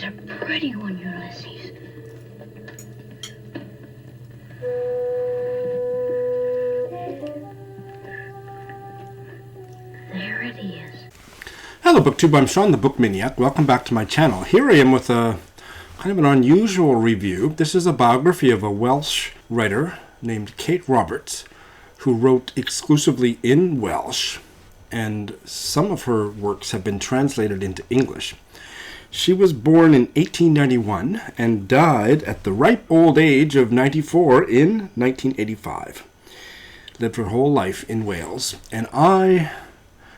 are pretty one, Ulysses. There it is. Hello BookTube, I'm Sean the Book Maniac. Welcome back to my channel. Here I am with a kind of an unusual review. This is a biography of a Welsh writer named Kate Roberts, who wrote exclusively in Welsh, and some of her works have been translated into English. She was born in 1891 and died at the ripe old age of 94 in 1985. Lived her whole life in Wales, and I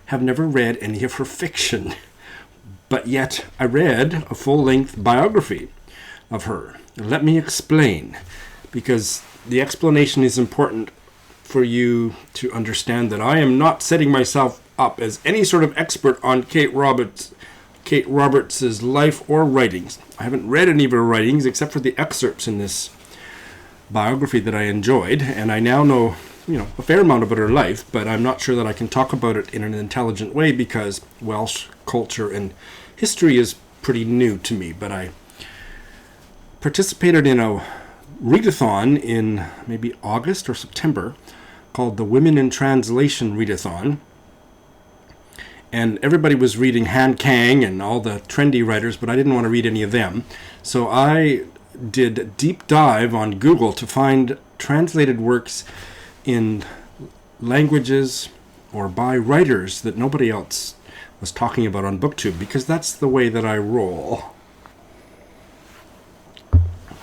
have never read any of her fiction, but yet I read a full-length biography of her. Let me explain, because the explanation is important for you to understand that I am not setting myself up as any sort of expert on Kate Roberts' life or writings. I haven't read any of her writings except for the excerpts in this biography that I enjoyed, and I now know a fair amount about her life, but I'm not sure that I can talk about it in an intelligent way because Welsh culture and history is pretty new to me. But I participated in a readathon in maybe August or September called the Women in Translation Readathon. And everybody was reading Han Kang and all the trendy writers, but I didn't want to read any of them. So I did a deep dive on Google to find translated works in languages or by writers that nobody else was talking about on BookTube, because that's the way that I roll.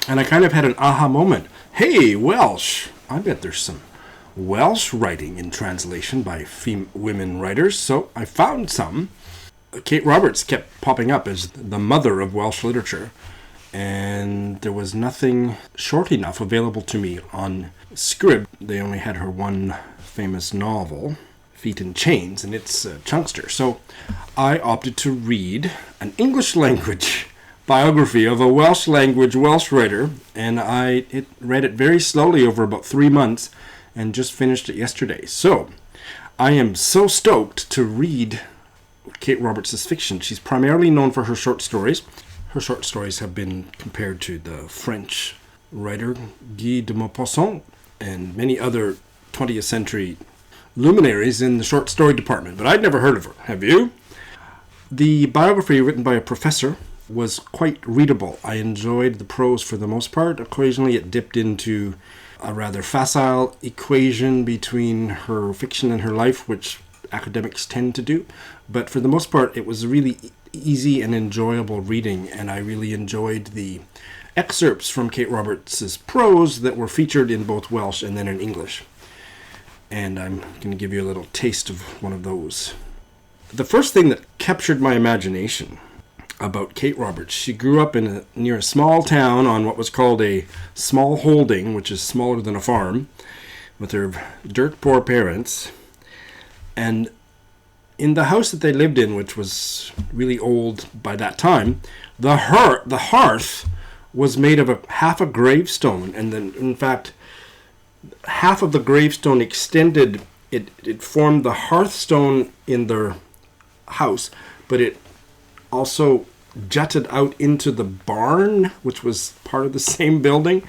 And I kind of had an aha moment. Hey, Welsh! I bet there's some Welsh writing in translation by women writers, so I found some. Kate Roberts kept popping up as the mother of Welsh literature, and there was nothing short enough available to me on Scrib. They only had her one famous novel, Feet in Chains, and it's a chunkster. So I opted to read an English language biography of a Welsh writer, and I read it very slowly over about 3 months and just finished it yesterday. So I am so stoked to read Kate Roberts' fiction. She's primarily known for her short stories. Her short stories have been compared to the French writer Guy de Maupassant and many other 20th century luminaries in the short story department, but I'd never heard of her. Have you? The biography, written by a professor, was quite readable. I enjoyed the prose for the most part. Occasionally it dipped into a rather facile equation between her fiction and her life, which academics tend to do. But for the most part, it was really easy and enjoyable reading, and I really enjoyed the excerpts from Kate Roberts' prose that were featured in both Welsh and then in English. And I'm going to give you a little taste of one of those. The first thing that captured my imagination about Kate Roberts, she grew up near a small town on what was called a small holding, which is smaller than a farm, with her dirt poor parents. And in the house that they lived in, which was really old by that time, the hearth was made of half a gravestone, and then, in fact, half of the gravestone extended. It formed the hearthstone in their house, but it also jutted out into the barn, which was part of the same building.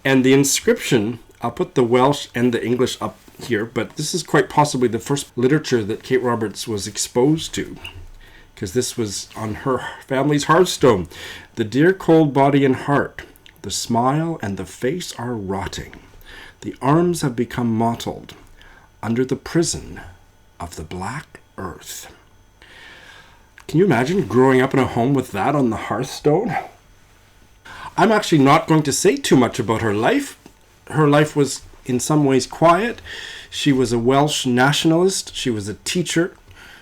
And the inscription, I'll put the Welsh and the English up here, but this is quite possibly the first literature that Kate Roberts was exposed to, because this was on her family's hearthstone. The dear cold body and heart, the smile and the face are rotting. The arms have become mottled under the prison of the black earth. Can you imagine growing up in a home with that on the hearthstone? I'm actually not going to say too much about her life. Her life was in some ways quiet. She was a Welsh nationalist. She was a teacher.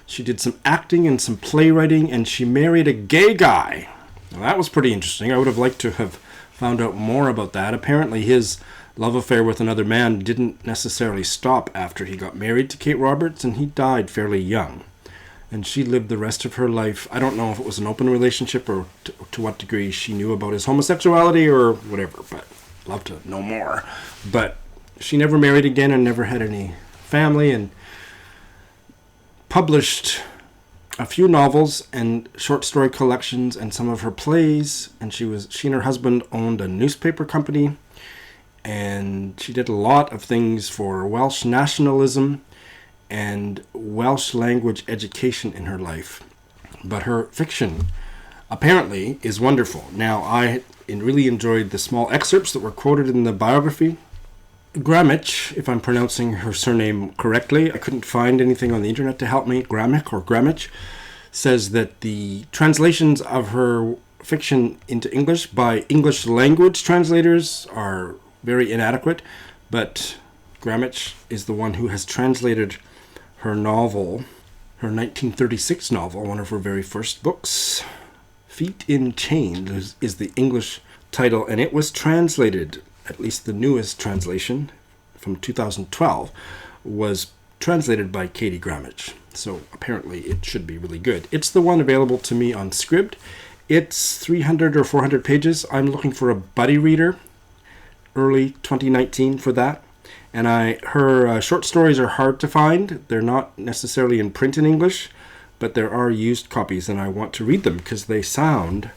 She did some acting and some playwriting, and she married a gay guy. Now, that was pretty interesting. I would have liked to have found out more about that. Apparently his love affair with another man didn't necessarily stop after he got married to Kate Roberts, and he died fairly young. And she lived the rest of her life. I don't know if it was an open relationship or to what degree she knew about his homosexuality or whatever, but I'd love to know more. But she never married again and never had any family, and published a few novels and short story collections and some of her plays, and she and her husband owned a newspaper company, and she did a lot of things for Welsh nationalism and Welsh language education in her life. But her fiction apparently is wonderful. Now, I really enjoyed the small excerpts that were quoted in the biography. Grammich, if I'm pronouncing her surname correctly, I couldn't find anything on the internet to help me. Grammich says that the translations of her fiction into English by English language translators are very inadequate, but Grammich is the one who has translated her novel, her 1936 novel, one of her very first books. Feet in Chains is the English title, and it was translated, at least the newest translation from 2012, was translated by Katie Grammich. So apparently it should be really good. It's the one available to me on Scribd. It's 300 or 400 pages. I'm looking for a buddy reader, early 2019 for that. And her short stories are hard to find. They're not necessarily in print in English, but there are used copies, and I want to read them because they sound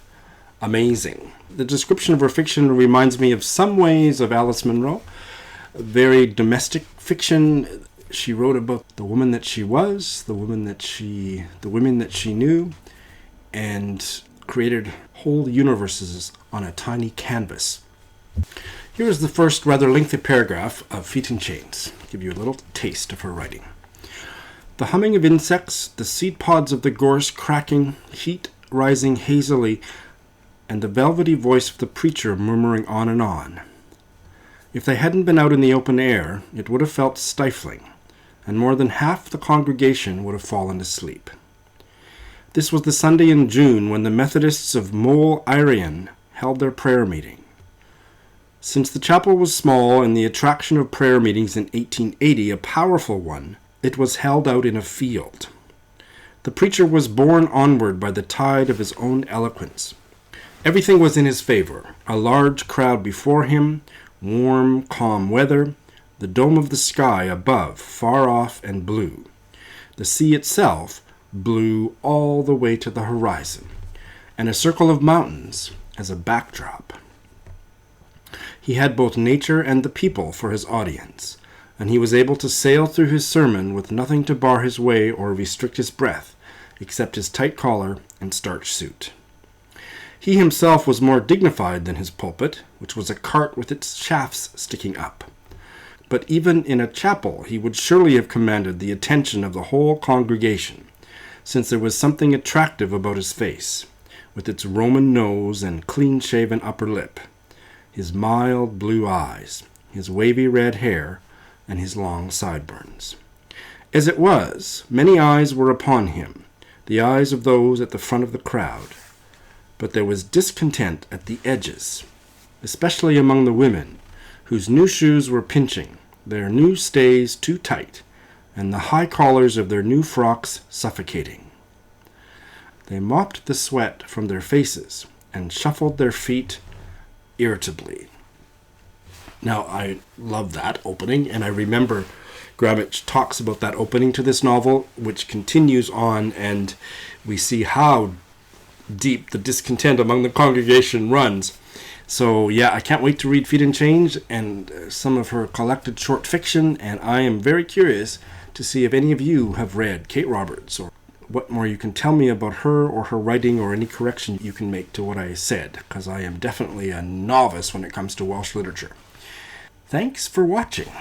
amazing. The description of her fiction reminds me of some ways of Alice Munro. Very domestic fiction. She wrote about the woman that she was, the women that she knew, and created whole universes on a tiny canvas. Here is the first rather lengthy paragraph of Feet in Chains. I'll give you a little taste of her writing. The humming of insects, the seed pods of the gorse cracking, heat rising hazily, and the velvety voice of the preacher murmuring on and on. If they hadn't been out in the open air, it would have felt stifling, and more than half the congregation would have fallen asleep. This was the Sunday in June when the Methodists of Moel Irian held their prayer meeting. Since the chapel was small and the attraction of prayer meetings in 1880 a powerful one, it was held out in a field. The preacher was borne onward by the tide of his own eloquence. Everything was in his favor. A large crowd before him, warm, calm weather, the dome of the sky above, far off and blue. The sea itself, blue all the way to the horizon, and a circle of mountains as a backdrop. He had both nature and the people for his audience, and he was able to sail through his sermon with nothing to bar his way or restrict his breath, except his tight collar and starched suit. He himself was more dignified than his pulpit, which was a cart with its shafts sticking up. But even in a chapel he would surely have commanded the attention of the whole congregation, since there was something attractive about his face, with its Roman nose and clean-shaven upper lip, his mild blue eyes, his wavy red hair, and his long sideburns. As it was, many eyes were upon him, the eyes of those at the front of the crowd, but there was discontent at the edges, especially among the women, whose new shoes were pinching, their new stays too tight, and the high collars of their new frocks suffocating. They mopped the sweat from their faces and shuffled their feet irritably. Now, I love that opening, and I remember Grammich talks about that opening to this novel, which continues on, and we see how deep the discontent among the congregation runs. So, yeah, I can't wait to read Feet in Chains and some of her collected short fiction, and I am very curious to see if any of you have read Kate Roberts, or what more you can tell me about her or her writing, or any correction you can make to what I said, because I am definitely a novice when it comes to Welsh literature. Thanks for watching.